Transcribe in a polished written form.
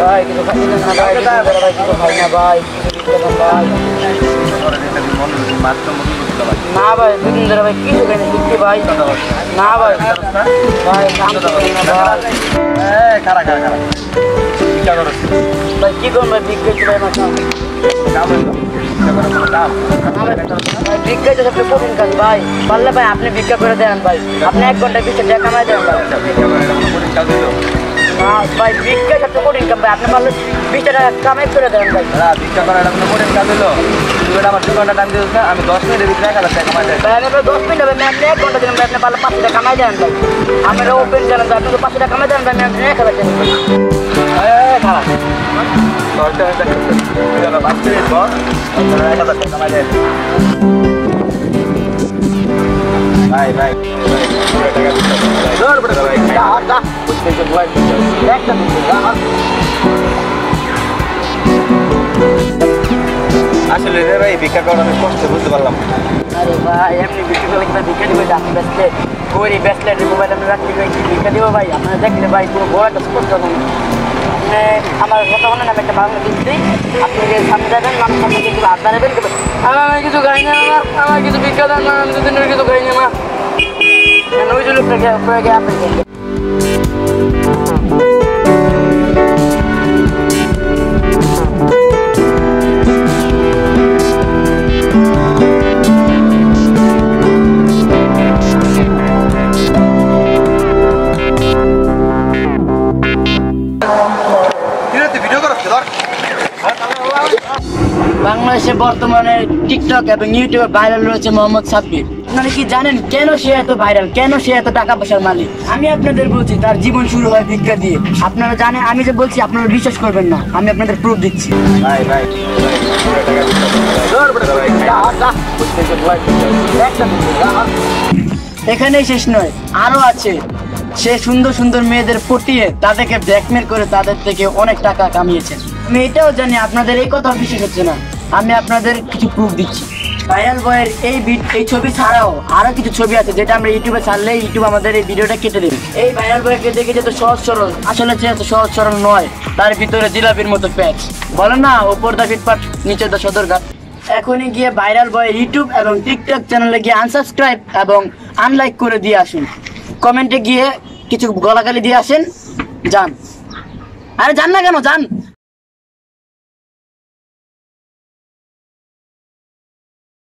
ভাই কিছু খাই না ভাই ভাই কিছু খাই না ভাই ভাই না ভাই দুদিন ধরে ভাই কিছু খাই না সত্যি ভাই না ভাই ভাই খারা খারা খারা ভাই কি করুন ভাই বিক্রি ভাই মাছ বিক্রি সবচেয়ে কঠিন কাজ ভাই পারলে ভাই আপনি ভিক্ষা করে দেন ভাই আপনি 1 ঘন্টা 20 টাকা কামাই দেন ভাই না ভাই ভিক্ষা সবচেয়ে কঠিন কাজ ভাই আপনি পারলে 20 টাকা কামাই করে দেন ভাই ভিক্ষা করাটা কোনো কঠিন কাজ হলো তুমি আমার 2 ঘন্টা টাইম দিচ্ছ আমি 10 মিনিটের ভিতরে 1000 টাকা কামাই দেয় ভাই আমি 10 মিনিট হবে আপনি 1 ঘন্টা দিন আপনি পারলে 5 টাকা কামাই দেন ভাই আমরা ওপেন জানেন আপনি তো 5 টাকা কামাই দেন ভাই আমি 1000 টাকা খারাপ ভাই ভাই আসলে রে ভাই ভিক্ষা করা অনেক কষ্ট বুঝতে পারলাম আরে ভাই এমনি ভিক্ষা করলে কি ভিক্ষা দিবে আপনি বেসলে গরি বেসলে মোবাইল আমি রাখতে ভিক্ষা দিব ভাই আপনারা দেখলে ভাই পুরো বড় একটা স্পষ্ট আমার কথা মনে না একটা বাংলা দিচ্ছি আপনি সামনে যাবেন আমার সামনে কিছু হাত দাঁড়াবেন আমি কিছু খাই না আমার কিছু ভিক্ষা দেন আমি দুদিনের কিছু খাই না ওই জন্য প্রয়োগে আপনি বাংলাদেশে বর্তমানে টিকটক এবং ইউটিউবে ভাইরাল রয়েছে মোহাম্মদ সাব্বির। আপনারা কি জানেন কেন সে এত ভাইরাল, কেন সে এত টাকা পয়সার মালিক? আমি আপনাদের বলছি তার জীবন শুরু হয় ভিক্ষা দিয়ে। আপনারা জানেন, আমি যে বলছি আপনারা বিশ্বাস করবেন না, আমি আপনাদের প্রুফ দিচ্ছি। ভাই ভাই এখানেই শেষ নয়, আরো আছে। সে সুন্দর সুন্দর মেয়েদের পটিয়ে তাদেরকে ব্ল্যাকমেল করে তাদের থেকে অনেক টাকা কামিয়েছে। আমি এটাও জানি আপনাদের এই কথা বিশ্বাস হচ্ছে না, আমি আপনাদের কিছু প্রুফ দিচ্ছি। ভাইরাল বয়ের এই ছবি ছাড়াও আরো কিছু ছবি আছে যেটা আমরা ইউটিউবে ছাড়লে ইউটিউব আমাদের এই ভিডিওটা কেটে দেবে। এই ভাইরাল বয়কে দেখে যেত সহজ সরল, আসলে সে এত সহজ সরল নয়। তার ভিতরে জিলাপির মতো প্যাচ, বলে না ওপর দা ফিটপাট নিচে দা সদরঘাট। এখনই গিয়ে ভাইরাল বয়ের ইউটিউব এবং টিকটক চ্যানেলে গিয়ে আনসাবস্ক্রাইব এবং আনলাইক করে দিয়ে আসুন। কমেন্টে গিয়ে কিছু গলাগালি দিয়ে আসেন, যান। আরে যান না কেন, যান।